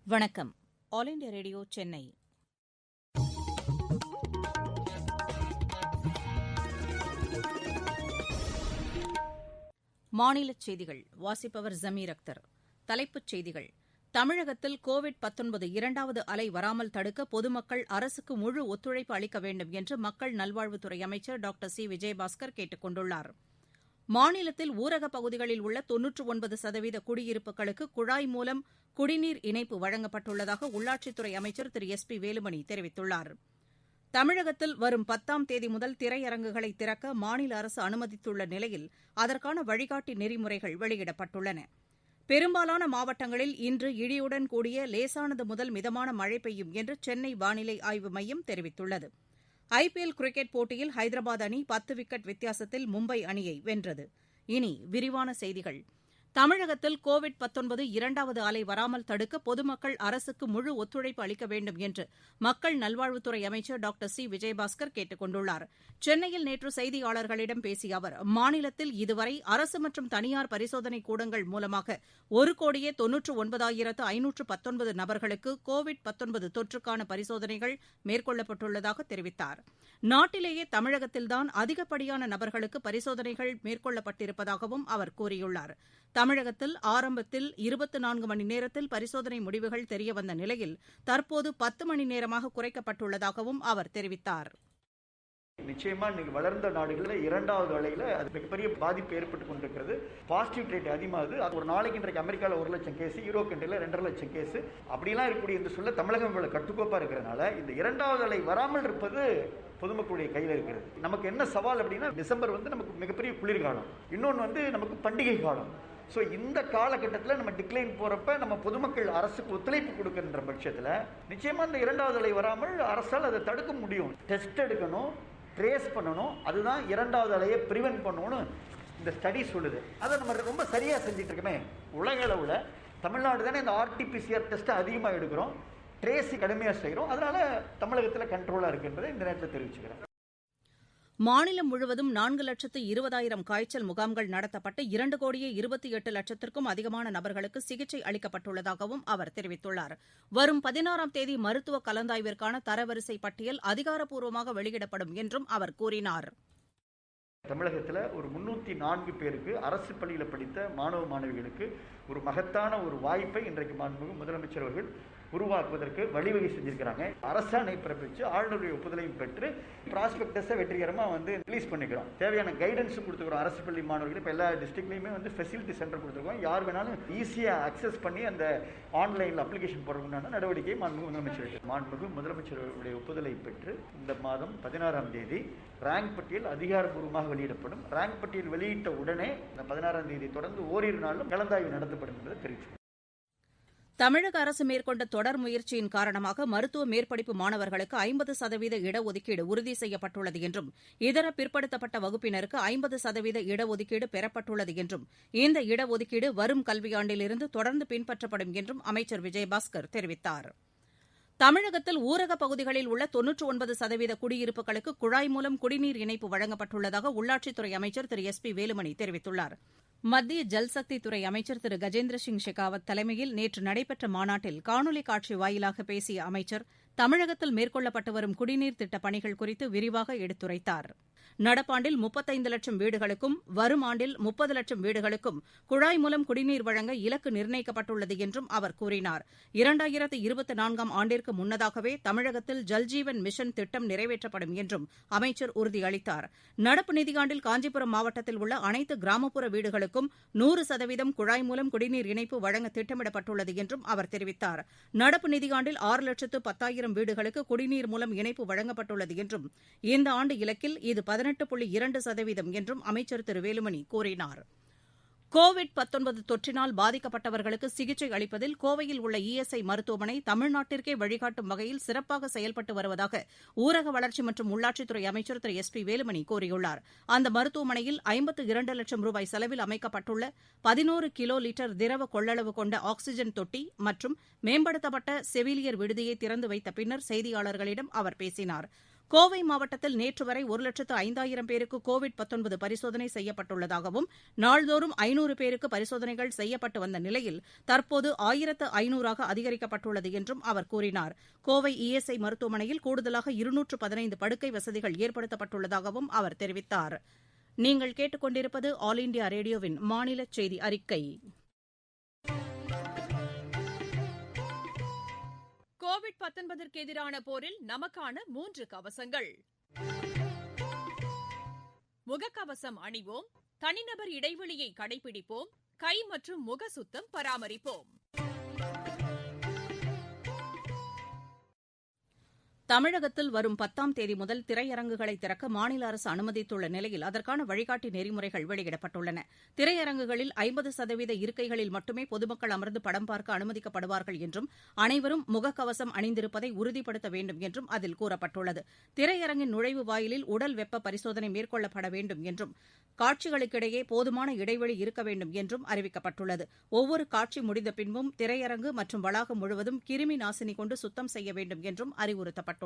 வணக்கம். All India radio Chennai. மாநிலச் செய்திகள் வாசிப்பவர் ஜமீர் அக்தர். தலைப்புச் செய்திகள்: தமிழகத்தில் கோவிட்-19 இரண்டாவது அலை வராமல் தடுக்க பொதுமக்கள் அரசுக்கு முழு ஒத்துழைப்பு அளிக்க வேண்டும் என்று மக்கள் நல்வாழ்வுத்துறை அமைச்சர் டாக்டர் சி. விஜயபாஸ்கர் கேட்டுக் கொண்டுள்ளார். மாநிலத்தில் ஊரகப் பகுதிகளில் உள்ள 99% குடியிருப்புகளுக்கு குழாய் மூலம் குடிநீர் இணைப்பு வழங்கப்பட்டுள்ளதாக உள்ளாட்சித்துறை அமைச்சர் திரு எஸ். பி. வேலுமணி தெரிவித்துள்ளார். தமிழகத்தில் வரும் 10ஆம் தேதி முதல் திரையரங்குகளை திறக்க மாநில அரசு அனுமதித்துள்ள நிலையில் அதற்கான வழிகாட்டி நெறிமுறைகள் வெளியிடப்பட்டுள்ளன. பெரும்பாலான மாவட்டங்களில் இன்று இடியுடன் கூடிய லேசானது முதல் மிதமான மழை பெய்யும் என்று சென்னை வானிலை ஆய்வு மையம் தெரிவித்துள்ளது. ஐபிஎல் கிரிக்கெட் போட்டியில் ஹைதராபாத் அணி 10 விக்கெட் வித்தியாசத்தில் மும்பை அணியை வென்றது. இனி விரிவான செய்திகள். தமிழகத்தில் கோவிட்-19 இரண்டாவது அலை வராமல் தடுக்க பொதுமக்கள் அரசுக்கு முழு ஒத்துழைப்பு அளிக்க வேண்டும் என்று மக்கள் நல்வாழ்வுத்துறை அமைச்சர் டாக்டர் சி. விஜயபாஸ்கர் கேட்டுக் கொண்டுள்ளார். சென்னையில் நேற்று செய்தியாளர்களிடம் பேசிய அவர், மாநிலத்தில் இதுவரை அரசு மற்றும் தனியார் பரிசோதனைக் கூடங்கள் மூலமாக 1,99,519 நபர்களுக்கு கோவிட்-19 தொற்றுக்கான பரிசோதனைகள் மேற்கொள்ளப்பட்டுள்ளதாக தெரிவித்தார். நாட்டிலேயே தமிழகத்தில்தான் அதிகப்படியான நபர்களுக்கு பரிசோதனைகள் மேற்கொள்ளப்பட்டிருப்பதாகவும் அவர் கூறியுள்ளார். தமிழகத்தில் ஆரம்பத்தில் 24 மணி நேரத்தில் பரிசோதனை முடிவுகள் தெரியவந்த நிலையில் தற்போது 10 மணி நேரமாக குறைக்கப்பட்டுள்ளதாகவும் அவர் தெரிவித்தார். நிச்சயமா இன்னைக்கு வளர்ந்த நாடுகளில் இரண்டாவது அலையில அது மிகப்பெரிய பாதிப்பு ஏற்பட்டு கொண்டிருக்கிறது. பாசிட்டிவ் ரேட் அதிகமாகுது. அது ஒரு நாளைக்கு இன்றைக்கு அமெரிக்காவில் 1 லட்சம் கேஸ், யூரோப் கண்ட்ரியில் 2.5 லட்சம் கேஸ் அப்படிலாம் இருக்கக்கூடிய இந்த சொல்ல தமிழகம் இவ்வளவு கட்டுக்கோப்பா இருக்கிறதுனால இந்த இரண்டாவது அலை வராமல் இருப்பது பொதுமக்களுடைய கையில் இருக்கிறது. நமக்கு என்ன சவால் அப்படின்னா, டிசம்பர் நமக்கு மிகப்பெரிய குளிர்காலம், இன்னொன்று நமக்கு பண்டிகை காலம். ஸோ இந்த காலகட்டத்தில் நம்ம டிக்ளைன் போகிறப்ப நம்ம பொதுமக்கள் அரசுக்கு ஒத்துழைப்பு கொடுக்கின்ற பட்சத்தில் நிச்சயமாக இந்த இரண்டாவது அலை வராமல் அரசால் அதை தடுக்க முடியும். டெஸ்ட் எடுக்கணும், ட்ரேஸ் பண்ணணும், அதுதான் இரண்டாவது அலையை ப்ரிவென்ட் பண்ணணும்னு இந்த ஸ்டடி சொல்லுது. அதை நம்ம ரொம்ப சரியாக செஞ்சுட்டு இருக்கோமே. உலக அளவில் தமிழ்நாடு தானே இந்த RT-PCR டெஸ்ட்டை அதிகமாக எடுக்கிறோம், ட்ரேஸி கடுமையாக செய்கிறோம். அதனால் தமிழகத்தில் கண்ட்ரோலாக இருக்குன்றதை இந்த நேரத்தில் தெரிவிச்சுக்கிறேன். மாநிலம் முழுவதும் 4,20,000 காய்ச்சல் முகாம்கள் நடத்தப்பட்டு 2,28,00,000க்கும் அதிகமான நபர்களுக்கு சிகிச்சை அளிக்கப்பட்டுள்ளதாகவும் அவர் தெரிவித்துள்ளார். வரும் 16ஆம் தேதி மருத்துவ கலந்தாய்விற்கான தரவரிசை பட்டியல் அதிகாரப்பூர்வமாக வெளியிடப்படும் என்றும் அவர் கூறினார். தமிழகத்தில் ஒரு 304 பேருக்கு அரசு பள்ளியில் படித்த மாணவ மாணவிகளுக்கு ஒரு மகத்தான ஒரு வாய்ப்பை இன்றைக்கு மாண்புமிகு முதலமைச்சர் அவர்கள் உருவாக்குவதற்கு வழிவகை செஞ்சிருக்கிறாங்க. அரசாணை பிறப்பிச்சு ஆளுநருடைய ஒப்புதலையும் பெற்று ப்ராஸ்பெக்டஸை வெற்றிகரமாக ரிலீஸ் பண்ணிக்கிறோம். தேவையான கைடன்ஸ் கொடுத்துக்கிறோம். அரசு பள்ளி மாணவர்கள் இப்போ எல்லா டிஸ்ட்ரிக்ட்லையுமே ஃபெசிலிட்டி சென்டர் கொடுத்துருக்கோம். யார் வேணாலும் ஈஸியாக அக்சஸ் பண்ணி அந்த ஆன்லைனில் அப்ளிகேஷன் போடுறதுக்கான நடவடிக்கையை மாண்புமிகு முதலமைச்சருடைய ஒப்புதலை பெற்று இந்த மாதம் 16ஆம் தேதி ரேங்க் பட்டியல் அதிகாரப்பூர்வமாக வெளியிடப்படும். ரேங்க் பட்டியல் வெளியிட்ட உடனே இந்த 16ஆம் தேதி தொடர்ந்து ஓரிரு நாளும் கலந்தாய்வு நடத்தப்படும் என்பதை தெரிவித்தார். தமிழக அரசு மேற்கொண்ட தொடர் முயற்சியின் காரணமாக மருத்துவ மேற்படிப்பு மாணவர்களுக்கு 50% இடஒதுக்கீடு உறுதி செய்யப்பட்டுள்ளது என்றும் இதர பிற்படுத்தப்பட்ட வகுப்பினருக்கு 50% இடஒதுக்கீடு பெறப்பட்டுள்ளது என்றும் இந்த இடஒதுக்கீடு வரும் கல்வியாண்டிலிருந்து தொடர்ந்து பின்பற்றப்படும் என்றும் அமைச்சர் விஜயபாஸ்கர் தெரிவித்தார். தமிழகத்தில் ஊரகப் பகுதிகளில் உள்ள 99% குடியிருப்புகளுக்கு குழாய் மூலம் குடிநீர் இணைப்பு வழங்கப்பட்டுள்ளதாக உள்ளாட்சித்துறை அமைச்சர் திரு எஸ். பி. வேலுமணி தெரிவித்துள்ளார். மத்திய ஜல்சக்தி துறை அமைச்சர் திரு கஜேந்திர சிங் ஷெகாவத் தலைமையில் நேற்று நடைபெற்ற மாநாட்டில் காணொலி காட்சி வாயிலாக பேசிய அமைச்சர் தமிழகத்தில் மேற்கொள்ளப்பட்டு வரும் குடிநீர் திட்டப் பணிகள் குறித்து விரிவாக எடுத்துரைத்தார். நடப்பாண்டில் 35 லட்சம் வீடுகளுக்கும் வரும் ஆண்டில் 30 லட்சம் வீடுகளுக்கும் குழாய் மூலம் குடிநீர் வழங்க இலக்கு நிர்ணயிக்கப்பட்டுள்ளது என்றும் அவர் கூறினார். 2024ஆம் ஆண்டிற்கு முன்னதாகவே தமிழகத்தில் ஜல்ஜீவன் மிஷன் திட்டம் நிறைவேற்றப்படும் என்றும் அமைச்சர் உறுதியளித்தார். நடப்பு நிதியாண்டில் காஞ்சிபுரம் மாவட்டத்தில் உள்ள அனைத்து கிராமப்புற வீடுகளுக்கும் 100% குழாய் மூலம் குடிநீர் இணைப்பு வழங்க திட்டமிடப்பட்டுள்ளது என்றும் அவர் தெரிவித்தார். நடப்பு நிதியாண்டில் 6,10,000 வீடுகளுக்கு குடிநீர் மூலம் இணைப்பு வழங்கப்பட்டுள்ளது என்றும் இந்த ஆண்டு இலக்கில் இது 18.2% என்றும் அமைச்சர் திரு வேலுமணி கூறினார். கோவிட்-19 தொற்றினால் பாதிக்கப்பட்டவர்களுக்கு சிகிச்சை அளிப்பதில் கோவையில் உள்ள இஎஸ்ஐ மருத்துவமனை தமிழ்நாட்டிற்கே வழிகாட்டும் வகையில் சிறப்பாக செயல்பட்டு வருவதாக ஊரக வளர்ச்சி மற்றும் உள்ளாட்சித்துறை அமைச்சர் திரு எஸ். பி. வேலுமணி கூறியுள்ளார். அந்த மருத்துவமனையில் 52 லட்சம் ரூபாய் செலவில் அமைக்கப்பட்டுள்ள 11 கிலோ லிட்டர் திரவ கொள்ளளவு கொண்ட ஆக்ஸிஜன் தொட்டி மற்றும் மேம்படுத்தப்பட்ட செவிலியர் விடுதியை திறந்து வைத்த பின்னர் செய்தியாளர்களிடம் அவர் பேசினார். கோவை மாவட்டத்தில் நேற்று வரை 1,05,000 பேருக்கு கோவிட் பரிசோதனை செய்யப்பட்டுள்ளதாகவும் நாள்தோறும் 500 பேருக்கு பரிசோதனைகள் செய்யப்பட்டு வந்த நிலையில் தற்போது 1,500ஆக அதிகரிக்கப்பட்டுள்ளது என்றும் அவர் கூறினார். கோவை இஎஸ்ஐ மருத்துவமனையில் கூடுதலாக 215 படுக்கை வசதிகள் ஏற்படுத்தப்பட்டுள்ளதாகவும் அவர் தெரிவித்தார். நீங்கள் கேட்டுக்கொண்டிருப்பது ஆல் இண்டியா ரேடியோவின் மாநில செய்தி அறிக்கை. கோவிட்-19ற்கு எதிரான போரில் நமக்கான 3 கவசங்கள். முகக்கவசம் அணிவோம், தனிநபர் இடைவெளியை கடைபிடிப்போம், கை மற்றும் முக சுத்தம் பராமரிப்போம். தமிழகத்தில் வரும் 10ஆம் தேதி முதல் திரையரங்குகளை திறக்க மாநில அரசு அனுமதித்துள்ள நிலையில் அதற்கான வழிகாட்டி நெறிமுறைகள் வெளியிடப்பட்டுள்ளன. திரையரங்குகளில் 50% இருக்கைகளில் மட்டுமே பொதுமக்கள் அமர்ந்து படம் பார்க்க அனுமதிக்கப்படுவார்கள் என்றும் அனைவரும் முகக்கவசம் அணிந்திருப்பதை உறுதிப்படுத்த வேண்டும் என்றும் அதில் கூறப்பட்டுள்ளது. திரையரங்கின் நுழைவு வாயிலில் உடல் வெப்ப பரிசோதனை மேற்கொள்ளப்பட வேண்டும் என்றும் காட்சிகளுக்கிடையே போதுமான இடைவெளி இருக்க வேண்டும் என்றும் அறிவிக்கப்பட்டுள்ளது. ஒவ்வொரு காட்சி முடிந்த பின்பும் திரையரங்கு மற்றும் வளாகம் முழுவதும் கிருமி நாசினி கொண்டு சுத்தம் செய்ய வேண்டும் என்றும் அறிவுறுத்தப்பட்டுள்ளது.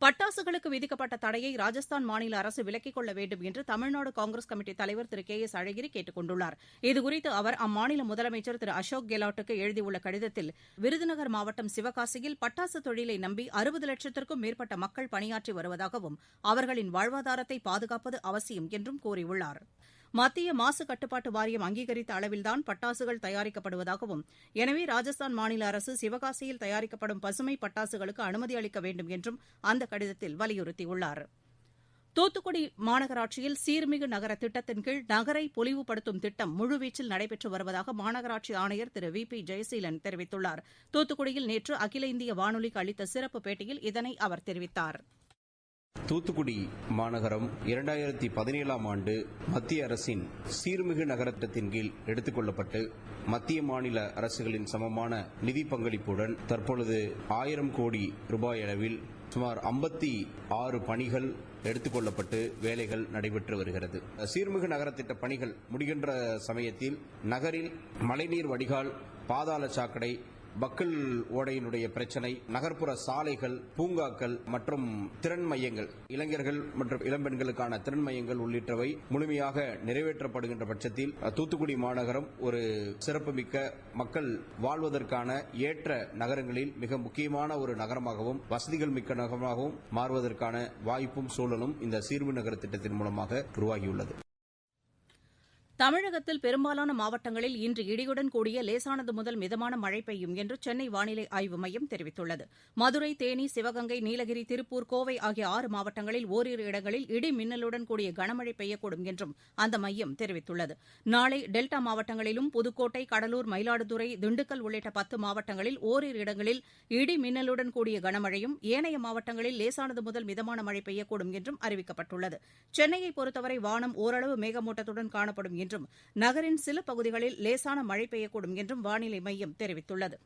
பட்டாசுகளுக்கு விதிக்கப்பட்ட தடையை ராஜஸ்தான் மாநில அரசு விலக்கிக் கொள்ள வேண்டும் என்று தமிழ்நாடு காங்கிரஸ் கமிட்டி தலைவர் திரு கே எஸ் அழகிரி கேட்டுக் கொண்டுள்ளார். இதுகுறித்து அவர் அம்மாநில முதலமைச்சர் திரு அசோக் கெலாட்டுக்கு எழுதியுள்ள கடிதத்தில் விருதுநகர் மாவட்டம் சிவகாசியில் பட்டாசு தொழிலை நம்பி 60 லட்சத்திற்கும் மேற்பட்ட மக்கள் பணியாற்றி வருவதாகவும் அவர்களின் வாழ்வாதாரத்தை பாதுகாப்பது அவசியம் என்றும் கூறியுள்ளார். மத்திய மாசு கட்டுப்பாட்டு வாரியம் அங்கீகரித்த அளவில்தான் பட்டாசுகள் தயாரிக்கப்படுவதாகவும் எனவே ராஜஸ்தான் மாநில அரசு சிவகாசியில் தயாரிக்கப்படும் பசுமை பட்டாசுகளுக்கு அனுமதி அளிக்க வேண்டும் என்றும் அந்த கடிதத்தில் வலியுறுத்தியுள்ளார். தூத்துக்குடி மாநகராட்சியில் சீர்மிகு நகர திட்டத்தின் கீழ் நகரை பொலிவுபடுத்தும் திட்டம் முழுவீச்சில் நடைபெற்று வருவதாக மாநகராட்சி ஆணையர் திரு வி பி ஜெயசீலன் தெரிவித்துள்ளார். தூத்துக்குடியில் நேற்று அகில இந்திய வானொலிக்கு அளித்த சிறப்பு பேட்டியில் இதனை அவர் தெரிவித்தார். தூத்துக்குடி மாநகரம் 2017ஆம் ஆண்டு மத்திய அரசின் சீர்மிகு நகர திட்டத்தின் கீழ் எடுத்துக் கொள்ளப்பட்டு மத்திய மாநில அரசுகளின் சமமான நிதி பங்களிப்புடன் தற்பொழுது 1000 கோடி ரூபாய் அளவில் சுமார் 56 பணிகள் எடுத்துக் கொள்ளப்பட்டு வேலைகள் நடைபெற்று வருகிறது. சீர்மிகு நகர திட்ட பணிகள் முடிகின்ற சமயத்தில் நகரில் மழைநீர் வடிகால், பாதாள சாக்கடை, பக்கல் ஓடையினுடைய பிரச்சனை, நகர்ப்புற சாலைகள், பூங்காக்கள் மற்றும் திறன் மையங்கள், இளைஞர்கள் மற்றும் இளம்பெண்களுக்கான திறன் மையங்கள் உள்ளிட்டவை முழுமையாக நிறைவேற்றப்படுகின்ற பட்சத்தில் தூத்துக்குடி மாநகரம் ஒரு சிறப்புமிக்க மக்கள் வாழ்வதற்கான ஏற்ற நகரங்களில் மிக முக்கியமான ஒரு நகரமாகவும் வசதிகள் மிக்க நகரமாகவும் மாறுவதற்கான வாய்ப்பும் சூழலும் இந்த சீர்மிகு நகர திட்டத்தின் மூலமாக உருவாகியுள்ளது. தமிழகத்தில் பெரும்பாலான மாவட்டங்களில் இன்று இடியுடன் கூடிய லேசானது முதல் மிதமான மழை பெய்யும் என்று சென்னை வானிலை ஆய்வு மையம் தெரிவித்துள்ளது. மதுரை, தேனி, சிவகங்கை, நீலகிரி, திருப்பூர், கோவை ஆகிய 6 மாவட்டங்களில் ஓரிரு இடங்களில் இடி மின்னலுடன் கூடிய கனமழை பெய்யக்கூடும் என்றும் அந்த மையம் தெரிவித்துள்ளது. நாளை டெல்டா மாவட்டங்களிலும் புதுக்கோட்டை, கடலூர், மயிலாடுதுறை, திண்டுக்கல் உள்ளிட்ட 10 மாவட்டங்களில் ஓரிரு இடங்களில் இடி மின்னலுடன் கூடிய கனமழையும், ஏனைய மாவட்டங்களில் லேசானது முதல் மிதமான மழை பெய்யக்கூடும் என்றும் அறிவிக்கப்பட்டுள்ளது. சென்னையை பொறுத்தவரை வானம் ஓரளவு மேகமூட்டத்துடன் காணப்படும் என்றும் நகரின் சில பகுதிகளில் லேசான மழை பெய்யக்கூடும் என்றும் வானிலை மையம் தெரிவித்துள்ளது.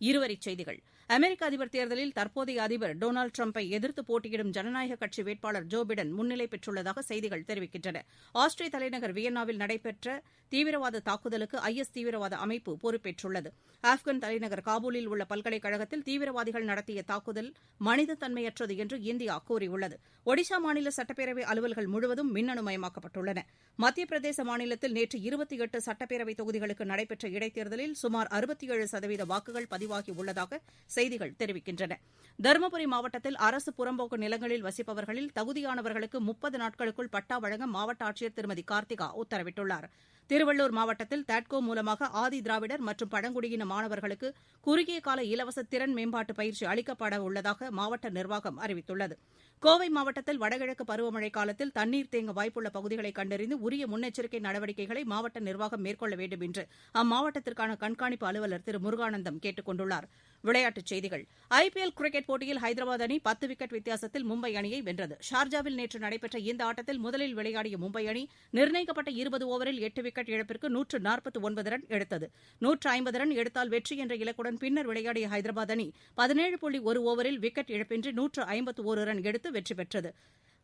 இருவரிச் செய்திகள். அமெரிக்க அதிபர் தேர்தலில் தற்போதைய அதிபர் டொனால்டு டிரம்பை எதிர்த்து போட்டியிடும் ஜனநாயக கட்சி வேட்பாளர் ஜோ பிடன் முன்னிலை பெற்றுள்ளதாக செய்திகள் தெரிவிக்கின்றன. ஆஸ்திரிய தலைநகர் வியன்னாவில் நடைபெற்ற தீவிரவாத தாக்குதலுக்கு ஐஎஸ் தீவிரவாத அமைப்பு பொறுப்பேற்றுள்ளது. ஆப்கான் தலைநகர் காபூலில் உள்ள பல்கலைக்கழகத்தில் தீவிரவாதிகள் நடத்திய தாக்குதல் மனித தன்மையற்றது என்று இந்தியா கூறியுள்ளது. ஒடிஷா மாநில சட்டப்பேரவை அலுவல்கள் முழுவதும் மின்னணுமயமாக்கப்பட்டுள்ளன. மத்திய பிரதேச மாநிலத்தில் நேற்று 28 சட்டப்பேரவை தொகுதிகளுக்கு நடைபெற்ற இடைத்தேர்தலில் சுமார் 67% வாக்குகள் பதிவாகியுள்ளதாக செய்திகள் தெரிவிக்கின்றன. தருமபுரி மாவட்டத்தில் அரசு புறம்போக்கு நிலங்களில் வசிப்பவர்களில் தகுதியானவர்களுக்கு 30 நாட்களுக்குள் பட்டா வழங்க மாவட்ட ஆட்சியர் திருமதி கார்த்திகா உத்தரவிட்டுள்ளார். திருவள்ளூர் மாவட்டத்தில் தாட்கோ மூலமாக ஆதி திராவிடர் மற்றும் பழங்குடியின மாணவர்களுக்கு குறுகிய கால இலவச திறன் மேம்பாட்டு பயிற்சி அளிக்கப்பட உள்ளதாக மாவட்ட நிர்வாகம் அறிவித்துள்ளது. கோவை மாவட்டத்தில் வடகிழக்கு பருவமழை காலத்தில் தண்ணீர் தேங்க வாய்ப்புள்ள பகுதிகளை கண்டறிந்து உரிய முன்னெச்சரிக்கை நடவடிக்கைகளை மாவட்ட நிர்வாகம் மேற்கொள்ள வேண்டும் என்று அம்மாவட்டத்திற்கான கண்காணிப்பு அலுவலர் திரு முருகானந்தம் கேட்டுக் கொண்டுள்ளார். விளையாட்டுச் செய்திகள். ஐபிஎல் கிரிக்கெட் போட்டியில் ஹைதராபாத் அணி 10 விக்கெட் வித்தியாசத்தில் மும்பை அணியை வென்றது. ஷார்ஜாவில் நேற்று நடைபெற்ற இந்த ஆட்டத்தில் முதலில் விளையாடிய மும்பை அணி நிர்ணயிக்கப்பட்ட 20 ஓவரில் 8 விக்கெட் இழப்பிற்கு 149 ரன் எடுத்தது. 150 ரன் எடுத்தால் வெற்றி என்ற இலக்குடன் பின்னர் விளையாடிய ஹைதராபாத் அணி 17.1 ஓவரில் விக்கெட் இழப்பின்றி 151 ரன் எடுத்து வெற்றி பெற்றது.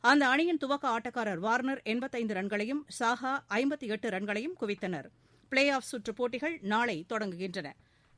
அந்த அணியின் துவக்க ஆட்டக்காரர் வார்னர் 85 ரன்களையும் சாஹா 58 ரன்களையும் குவித்தனர். பிளே ஆஃப் சுற்றுப் போட்டிகள் நாளை தொடங்குகின்றன.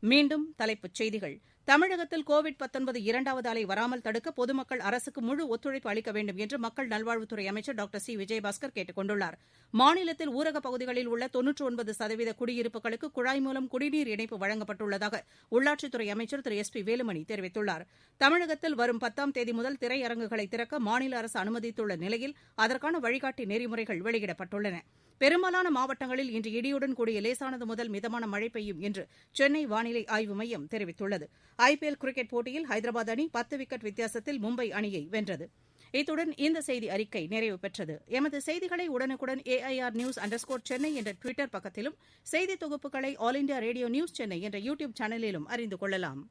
மீண்டும் தலைப்புச் செய்திகள். தமிழகத்தில் கோவிட் இரண்டாவது அலை வராமல் தடுக்க பொதுமக்கள் அரசுக்கு முழு ஒத்துழைப்பு அளிக்க வேண்டும் என்று மக்கள் நல்வாழ்வுத்துறை அமைச்சர் டாக்டர் சி விஜயபாஸ்கர் கேட்டுக் கொண்டுள்ளார். மாநிலத்தில் ஊரகப் பகுதிகளில் உள்ள 99% குடியிருப்புகளுக்கு குழாய் மூலம் குடிநீர் இணைப்பு வழங்கப்பட்டுள்ளதாக உள்ளாட்சித்துறை அமைச்சர் திரு எஸ் பி வேலுமணி தெரிவித்துள்ளார். தமிழகத்தில் வரும் 10ஆம் தேதி முதல் திரையரங்குகளை திறக்க மாநில அரசு அனுமதித்துள்ள நிலையில் அதற்கான வழிகாட்டி நெறிமுறைகள் வெளியிடப்பட்டுள்ளன. பெரும்பாலான மாவட்டங்களில் இன்று இடியுடன் கூடிய லேசானது முதல் மிதமான மழை பெய்யும் என்று சென்னை வானிலை ஆய்வு மையம் தெரிவித்துள்ளது. ஐபிஎல் கிரிக்கெட் போட்டியில் ஹைதராபாத் அணி 10 விக்கெட் வித்தியாசத்தில் மும்பை அணியை வென்றது. இத்துடன் இந்த செய்தி அறிக்கை நிறைவு பெற்றது. எமது செய்திகளை உடனுக்குடன் AIR_News_சென்னை என்ற டுவிட்டர் பக்கத்திலும் செய்தி தொகுப்புகளை all India radio news Chennai என்ற யூடியூப் சேனலிலும் அறிந்து கொள்ளலாம்.